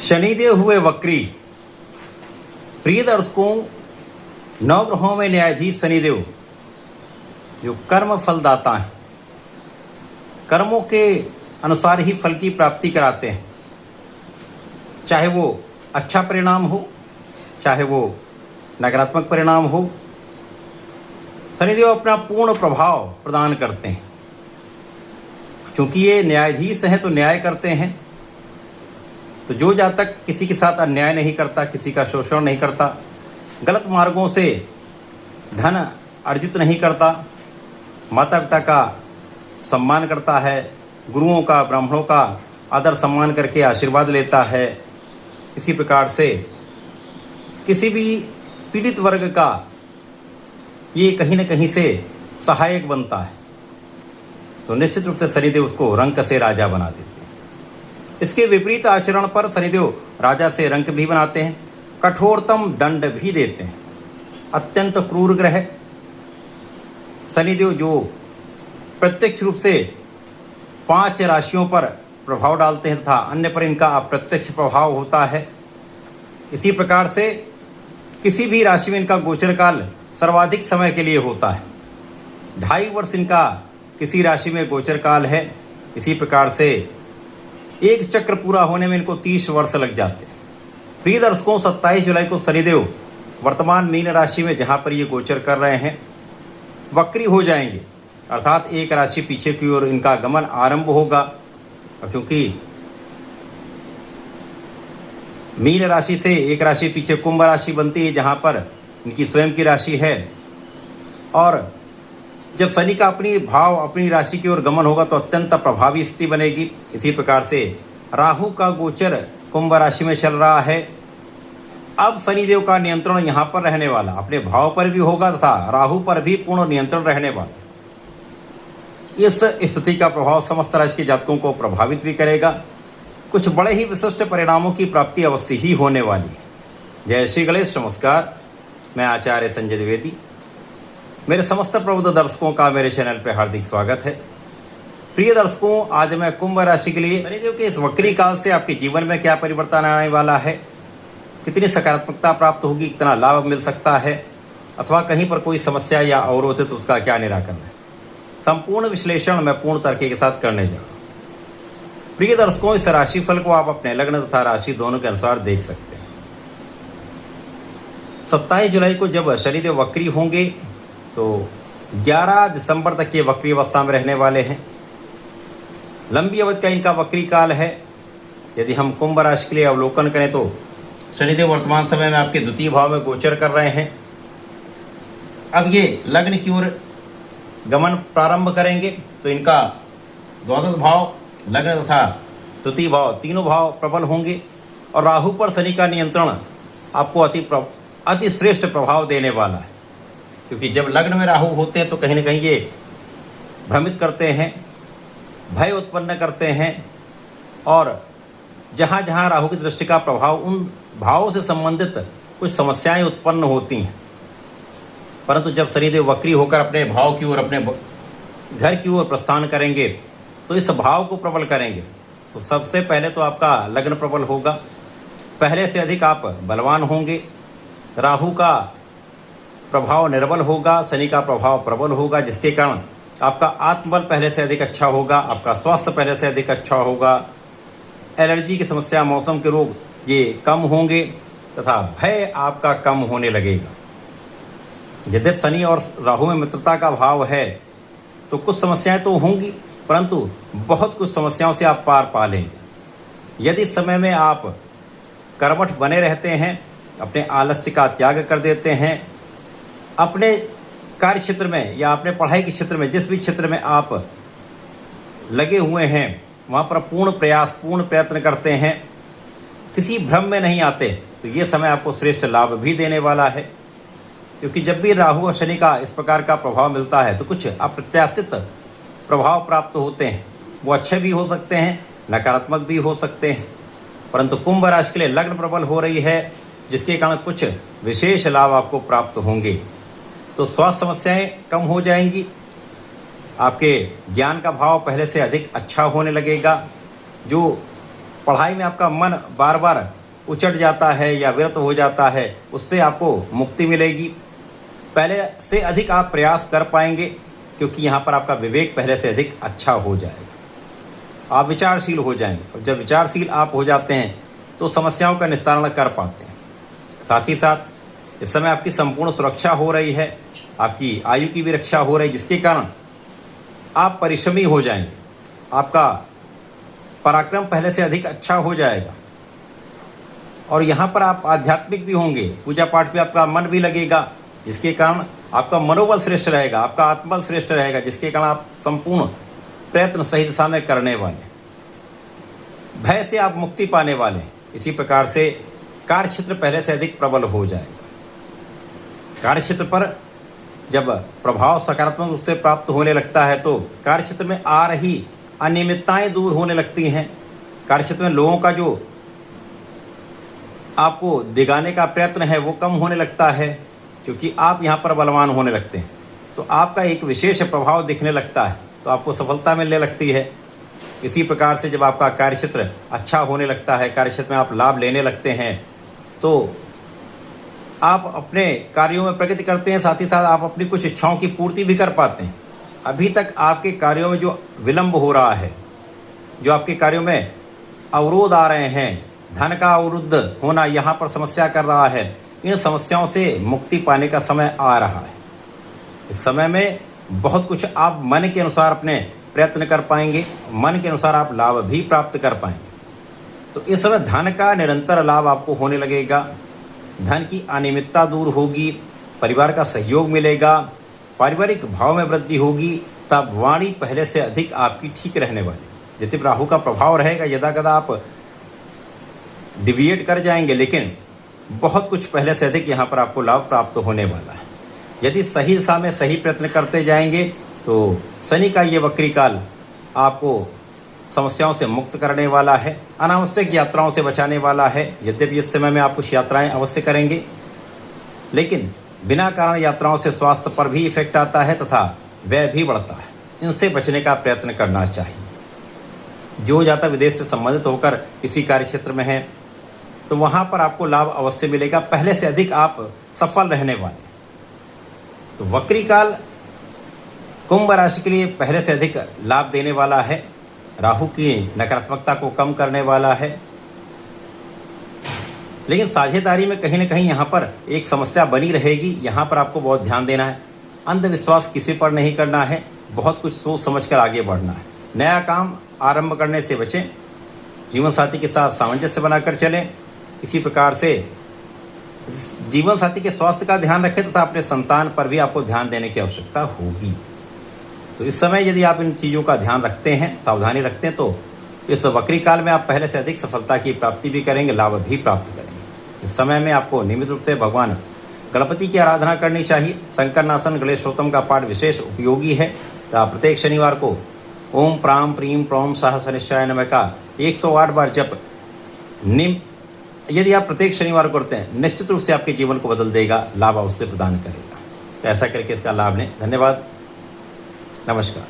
शनिदेव हुए वक्री। प्रिय दर्शकों, नवग्रहों में न्यायाधीश शनिदेव जो कर्म फलदाता हैं, कर्मों के अनुसार ही फल की प्राप्ति कराते हैं। चाहे वो अच्छा परिणाम हो, चाहे वो नकारात्मक परिणाम हो, शनिदेव अपना पूर्ण प्रभाव प्रदान करते हैं। क्योंकि ये न्यायाधीश हैं तो न्याय करते हैं। तो जो जातक किसी के साथ अन्याय नहीं करता, किसी का शोषण नहीं करता, गलत मार्गों से धन अर्जित नहीं करता, माता पिता का सम्मान करता है, गुरुओं का, ब्राह्मणों का आदर सम्मान करके आशीर्वाद लेता है, इसी प्रकार से किसी भी पीड़ित वर्ग का ये कहीं न कहीं से सहायक बनता है, तो निश्चित रूप से शनिदेव उसको रंक से राजा बना देते हैं। इसके विपरीत आचरण पर शनिदेव राजा से रंक भी बनाते हैं, कठोरतम दंड भी देते हैं। अत्यंत क्रूर ग्रह शनिदेव जो प्रत्यक्ष रूप से 5 राशियों पर प्रभाव डालते हैं तथा अन्य पर इनका अप्रत्यक्ष प्रभाव होता है। इसी प्रकार से किसी भी राशि में इनका गोचर काल सर्वाधिक समय के लिए होता है। 2.5 वर्ष इनका किसी राशि में गोचर काल है। इसी प्रकार से एक चक्र पूरा होने में इनको 30 वर्ष लग जाते हैं। प्रिय दर्शकों, 27 जुलाई को शनिदेव वर्तमान मीन राशि में जहाँ पर ये गोचर कर रहे हैं वक्री हो जाएंगे, अर्थात एक राशि पीछे की ओर इनका गमन आरंभ होगा। क्योंकि मीन राशि से एक राशि पीछे कुंभ राशि बनती है जहाँ पर इनकी स्वयं की राशि है, और जब शनि का अपनी राशि की ओर गमन होगा तो अत्यंत प्रभावी स्थिति बनेगी। इसी प्रकार से राहु का गोचर कुंभ राशि में चल रहा है। अब शनिदेव का नियंत्रण यहाँ पर रहने वाला, अपने भाव पर भी होगा तथा राहु पर भी पूर्ण नियंत्रण रहने वाला। इस स्थिति का प्रभाव समस्त राशि के जातकों को प्रभावित भी करेगा। कुछ बड़े ही विशिष्ट परिणामों की प्राप्ति अवश्य ही होने वाली है। जय श्री गणेश। नमस्कार, मैं आचार्य संजय द्विवेदी। मेरे समस्त प्रबुद्ध दर्शकों का मेरे चैनल पर हार्दिक स्वागत है। प्रिय दर्शकों, आज मैं कुंभ राशि के लिए शनिदेव के इस वक्री काल से आपके जीवन में क्या परिवर्तन आने वाला है, कितनी सकारात्मकता प्राप्त होगी, कितना लाभ मिल सकता है, अथवा कहीं पर कोई समस्या या अवरोध है तो उसका क्या निराकरण है, संपूर्ण विश्लेषण मैं पूर्ण तरीके के साथ करने जा रहा हूँ। प्रिय दर्शकों, इस राशिफल को आप अपने लग्न तथा राशि दोनों के अनुसार देख सकते हैं। 27 जुलाई को जब शनिदेव वक्री होंगे तो 11 दिसंबर तक ये वक्री अवस्था में रहने वाले हैं। लंबी अवधि का इनका वक्री काल है। यदि हम कुंभ राशि के लिए अवलोकन करें तो शनिदेव वर्तमान समय में आपके द्वितीय भाव में गोचर कर रहे हैं। अब ये लग्न की ओर गमन प्रारंभ करेंगे तो इनका द्वादश भाव, लग्न तथा द्वितीय भाव, तीनों भाव प्रबल होंगे और राहु पर शनि का नियंत्रण आपको अति श्रेष्ठ प्रभाव देने वाला है। क्योंकि जब लग्न में राहु होते हैं तो कहीं ना कहीं ये भ्रमित करते हैं, भय उत्पन्न करते हैं, और जहाँ जहाँ राहु की दृष्टि का प्रभाव, उन भावों से संबंधित कुछ समस्याएं उत्पन्न होती हैं। परंतु जब शनिदेव वक्री होकर अपने भाव की ओर, अपने घर की ओर प्रस्थान करेंगे तो इस भाव को प्रबल करेंगे। तो सबसे पहले तो आपका लग्न प्रबल होगा, पहले से अधिक आप बलवान होंगे। राहु का प्रभाव निर्बल होगा, शनि का प्रभाव प्रबल होगा, जिसके कारण आपका आत्मबल पहले से अधिक अच्छा होगा, आपका स्वास्थ्य पहले से अधिक अच्छा होगा, एलर्जी की समस्या, मौसम के रोग ये कम होंगे तथा भय आपका कम होने लगेगा। यद्यपि शनि और राहु में मित्रता का भाव है तो कुछ समस्याएं तो होंगी, परंतु बहुत कुछ समस्याओं से आप पार पा लेंगे। यदि इस समय में आप कर्मठ बने रहते हैं, अपने आलस्य का त्याग कर देते हैं, अपने कार्य क्षेत्र में या अपने पढ़ाई के क्षेत्र में, जिस भी क्षेत्र में आप लगे हुए हैं वहाँ पर पूर्ण प्रयास, पूर्ण प्रयत्न करते हैं, किसी भ्रम में नहीं आते, तो ये समय आपको श्रेष्ठ लाभ भी देने वाला है। क्योंकि जब भी राहु और शनि का इस प्रकार का प्रभाव मिलता है तो कुछ अप्रत्याशित प्रभाव प्राप्त होते हैं। वो अच्छे भी हो सकते हैं, नकारात्मक भी हो सकते हैं। परंतु कुंभ राशि के लिए लग्न प्रबल हो रही है, जिसके कारण कुछ विशेष लाभ आपको प्राप्त होंगे। तो स्वास्थ्य समस्याएं कम हो जाएंगी, आपके ज्ञान का भाव पहले से अधिक अच्छा होने लगेगा। जो पढ़ाई में आपका मन बार बार उचट जाता है या व्यर्थ हो जाता है, उससे आपको मुक्ति मिलेगी। पहले से अधिक आप प्रयास कर पाएंगे, क्योंकि यहाँ पर आपका विवेक पहले से अधिक अच्छा हो जाएगा। आप विचारशील हो जाएंगे, और जब विचारशील आप हो जाते हैं तो समस्याओं का निस्तारण कर पाते हैं। साथ ही साथ इस समय आपकी संपूर्ण सुरक्षा हो रही है, आपकी आयु की भी रक्षा हो रही है, जिसके कारण आप परिश्रमी हो जाएंगे। आपका पराक्रम पहले से अधिक अच्छा हो जाएगा, और यहाँ पर आप आध्यात्मिक भी होंगे, पूजा पाठ पे आपका मन भी लगेगा, जिसके कारण आपका मनोबल श्रेष्ठ रहेगा, आपका आत्मबल श्रेष्ठ रहेगा, जिसके कारण आप संपूर्ण प्रयत्न सही दिशा में करने वाले, भय से आप मुक्ति पाने वाले। इसी प्रकार से कार्यक्षेत्र पहले से अधिक प्रबल हो जाएगा। कार्यक्षेत्र पर जब प्रभाव सकारात्मक रूप से प्राप्त होने लगता है तो कार्यक्षेत्र में आ रही अनियमितताएं दूर होने लगती हैं। कार्यक्षेत्र में लोगों का जो आपको दिगाने का प्रयत्न है वो कम होने लगता है, क्योंकि आप यहाँ पर बलवान होने लगते हैं, तो आपका एक विशेष प्रभाव दिखने लगता है, तो आपको सफलता मिलने लगती है। इसी प्रकार से जब आपका कार्यक्षेत्र अच्छा होने लगता है, कार्यक्षेत्र में आप लाभ लेने लगते हैं, तो आप अपने कार्यों में प्रगति करते हैं। साथ ही साथ आप अपनी कुछ इच्छाओं की पूर्ति भी कर पाते हैं। अभी तक आपके कार्यों में जो विलंब हो रहा है, जो आपके कार्यों में अवरोध आ रहे हैं, धन का अवरुद्ध होना यहाँ पर समस्या कर रहा है, इन समस्याओं से मुक्ति पाने का समय आ रहा है। इस समय में बहुत कुछ आप मन के अनुसार अपने प्रयत्न कर पाएंगे, मन के अनुसार आप लाभ भी प्राप्त कर पाएंगे। तो इस समय धन का निरंतर लाभ आपको होने लगेगा, धन की अनियमितता दूर होगी, परिवार का सहयोग मिलेगा, पारिवारिक भाव में वृद्धि होगी, तब वाणी पहले से अधिक आपकी ठीक रहने वाली। यदि राहु का प्रभाव रहेगा, यदा कदा आप डिविएट कर जाएंगे, लेकिन बहुत कुछ पहले से अधिक यहाँ पर आपको लाभ प्राप्त होने वाला है। यदि सही दिशा में सही प्रयत्न करते जाएंगे तो शनि का ये वक्री काल आपको समस्याओं से मुक्त करने वाला है, अनावश्यक यात्राओं से बचाने वाला है। यद्यपि इस समय में आप कुछ यात्राएं अवश्य करेंगे, लेकिन बिना कारण यात्राओं से स्वास्थ्य पर भी इफेक्ट आता है तथा व्यय भी बढ़ता है। इनसे बचने का प्रयत्न करना चाहिए। जो जातक विदेश से संबंधित होकर किसी कार्य क्षेत्र में है तो वहाँ पर आपको लाभ अवश्य मिलेगा, पहले से अधिक आप सफल रहने वाले। तो वक्री काल कुंभ राशि के लिए पहले से अधिक लाभ देने वाला है, राहु की नकारात्मकता को कम करने वाला है। लेकिन साझेदारी में कहीं ना कहीं यहाँ पर एक समस्या बनी रहेगी, यहाँ पर आपको बहुत ध्यान देना है। अंधविश्वास किसी पर नहीं करना है, बहुत कुछ सोच समझकर आगे बढ़ना है। नया काम आरंभ करने से बचें, जीवन साथी के साथ सामंजस्य बनाकर चलें। इसी प्रकार से जीवन साथी के स्वास्थ्य का ध्यान रखें तथा अपने संतान पर भी आपको ध्यान देने की आवश्यकता होगी। तो इस समय यदि आप इन चीज़ों का ध्यान रखते हैं, सावधानी रखते हैं, तो इस वक्री काल में आप पहले से अधिक सफलता की प्राप्ति भी करेंगे, लाभ भी प्राप्त करेंगे। इस समय में आपको नियमित रूप से भगवान गणपति की आराधना करनी चाहिए। शंकरनाशन गणेश स्तोत्रम का पाठ विशेष उपयोगी है। तो आप प्रत्येक शनिवार को ओम प्राम प्रीम प्रोम सह शनिश्चराय नमः का 108 बार जप यदि आप प्रत्येक शनिवार को करते हैं, निश्चित रूप से आपके जीवन को बदल देगा, लाभ अवश्य प्रदान करेगा। तो ऐसा करके इसका लाभ लें। धन्यवाद, नमस्कार।